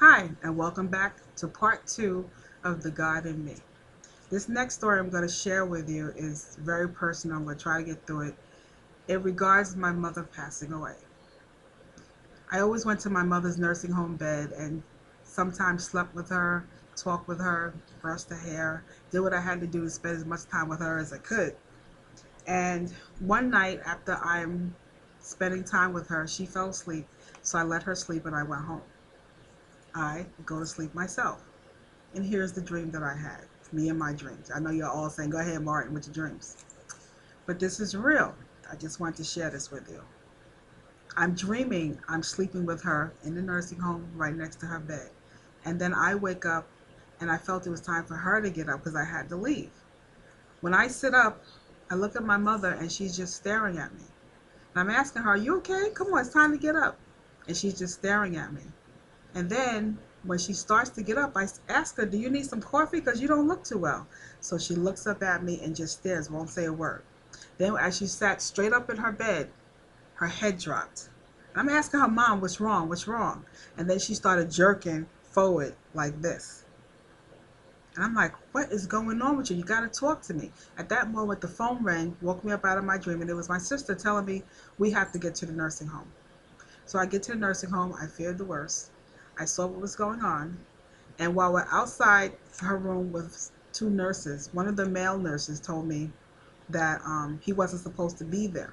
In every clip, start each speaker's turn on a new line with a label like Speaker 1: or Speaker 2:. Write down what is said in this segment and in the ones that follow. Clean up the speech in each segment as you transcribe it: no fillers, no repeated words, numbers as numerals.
Speaker 1: Hi, and welcome back to part two of The God in Me. This next story I'm going to share with you is very personal. I'm going to try to get through it. It regards my mother passing away. I always went to my mother's nursing home bed and sometimes slept with her, talked with her, brushed her hair, did what I had to do to spend as much time with her as I could. And one night after I'm spending time with her, she fell asleep. So I let her sleep and I went home. I go to sleep myself. And here's the dream that I had. Me and my dreams. I know you're all saying, go ahead, Martin, with your dreams. But this is real. I just want to share this with you. I'm dreaming I'm sleeping with her in the nursing home right next to her bed. And then I wake up and I felt it was time for her to get up because I had to leave. When I sit up, I look at my mother and she's just staring at me. And I'm asking her, are you okay? Come on, it's time to get up. And she's just staring at me. And then when she starts to get up, I ask her, do you need some coffee? Because you don't look too well. So she looks up at me and just stares, won't say a word. Then as she sat straight up in her bed, her head dropped. I'm asking her, Mom, what's wrong? What's wrong? And then she started jerking forward like this. And I'm like, what is going on with you? You got to talk to me. At that moment, the phone rang, woke me up out of my dream, and it was my sister telling me we have to get to the nursing home. So I get to the nursing home. I feared the worst. I saw what was going on. And while we're outside her room with two nurses, one of the male nurses told me that he wasn't supposed to be there.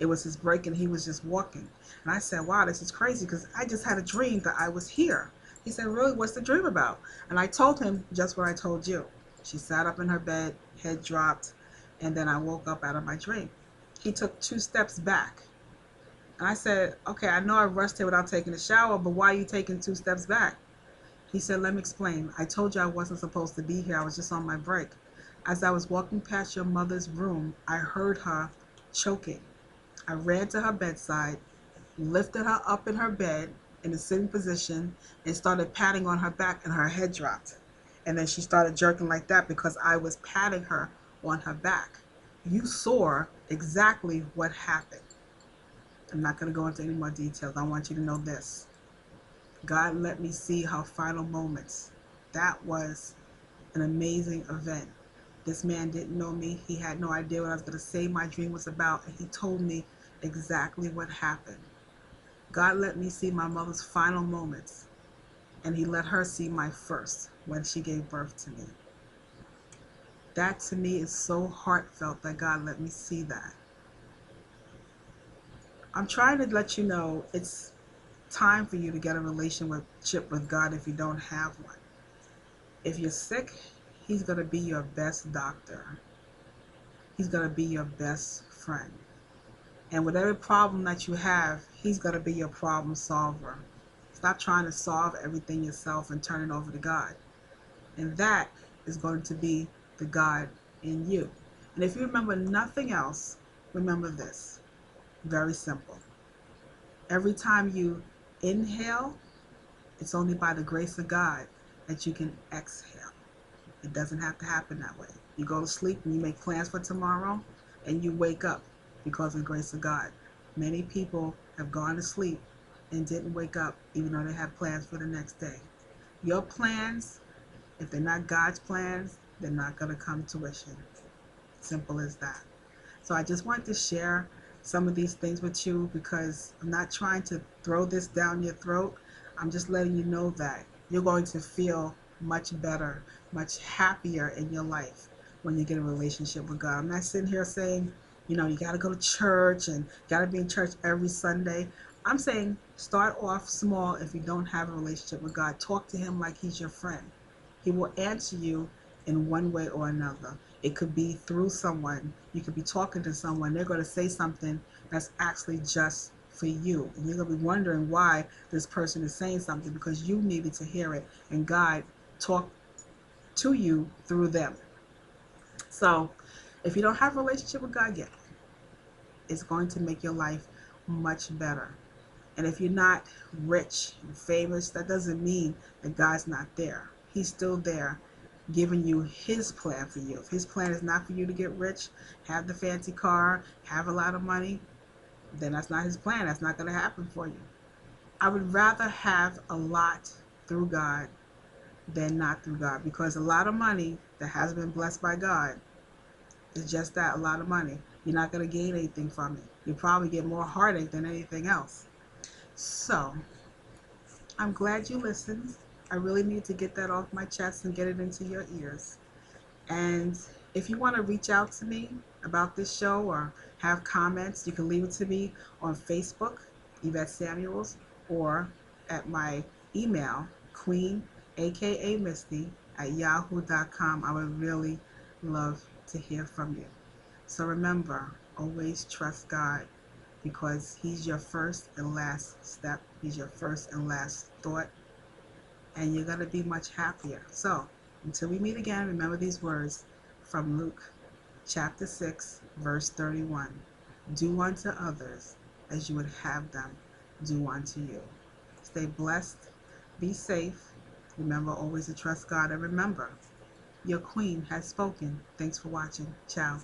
Speaker 1: It was his break and he was just walking. And I said, wow, this is crazy because I just had a dream that I was here. He said, really, what's the dream about? And I told him just what I told you. She sat up in her bed, head dropped, and then I woke up out of my dream. He took two steps back. And I said, okay, I know I rushed here without taking a shower, but why are you taking two steps back? He said, let me explain. I told you I wasn't supposed to be here. I was just on my break. As I was walking past your mother's room, I heard her choking. I ran to her bedside, lifted her up in her bed in a sitting position, and started patting on her back, and her head dropped. And then she started jerking like that because I was patting her on her back. You saw exactly what happened. I'm not going to go into any more details. I want you to know this. God let me see her final moments. That was an amazing event. This man didn't know me. He had no idea what I was going to say my dream was about, and he told me exactly what happened. God let me see my mother's final moments, and he let her see my first when she gave birth to me. That to me is so heartfelt that God let me see that. I'm trying to let you know it's time for you to get a relationship with God if you don't have one. If you're sick, he's going to be your best doctor. He's going to be your best friend. And whatever problem that you have, he's going to be your problem solver. Stop trying to solve everything yourself and turn it over to God. And that is going to be the God in you. And if you remember nothing else, remember this. Very simple. Every time you inhale, it's only by the grace of God that you can exhale. It doesn't have to happen that way. You go to sleep and you make plans for tomorrow and you wake up because of the grace of God. Many people have gone to sleep and didn't wake up even though they had plans for the next day. Your plans, if they're not God's plans, they're not going to come to fruition. Simple as that. So I just wanted to share some of these things with you because I'm not trying to throw this down your throat. I'm just letting you know that you're going to feel much better, much happier in your life when you get a relationship with God. I'm not sitting here saying, you got to go to church and got to be in church every Sunday. I'm saying start off small if you don't have a relationship with God. Talk to him like he's your friend. He will answer you in one way or another. It could be through someone. You could be talking to someone. They're going to say something that's actually just for you. And you're going to be wondering why this person is saying something because you needed to hear it. And God talked to you through them. So if you don't have a relationship with God yet, it's going to make your life much better. And if you're not rich and famous, that doesn't mean that God's not there. He's still there giving you his plan for you. If his plan is not for you to get rich, have the fancy car, have a lot of money, then that's not his plan. That's not going to happen for you. I would rather have a lot through God than not through God, because a lot of money that has been blessed by God is just that, a lot of money. You're not going to gain anything from it. You probably get more heartache than anything else. So I'm glad you listened. I really need to get that off my chest and get it into your ears. And if you want to reach out to me about this show or have comments, you can leave it to me on Facebook, Yvette Samuels, or at my email, Qeen, aka Misty, at yahoo.com. I would really love to hear from you. So remember, always trust God, because He's your first and last step. He's your first and last thought, and you're going to be much happier. So until we meet again, remember these words from Luke chapter 6, verse 31. Do unto others as you would have them do unto you. Stay blessed. Be safe. Remember always to trust God. And remember, your Queen has spoken. Thanks for watching. Ciao.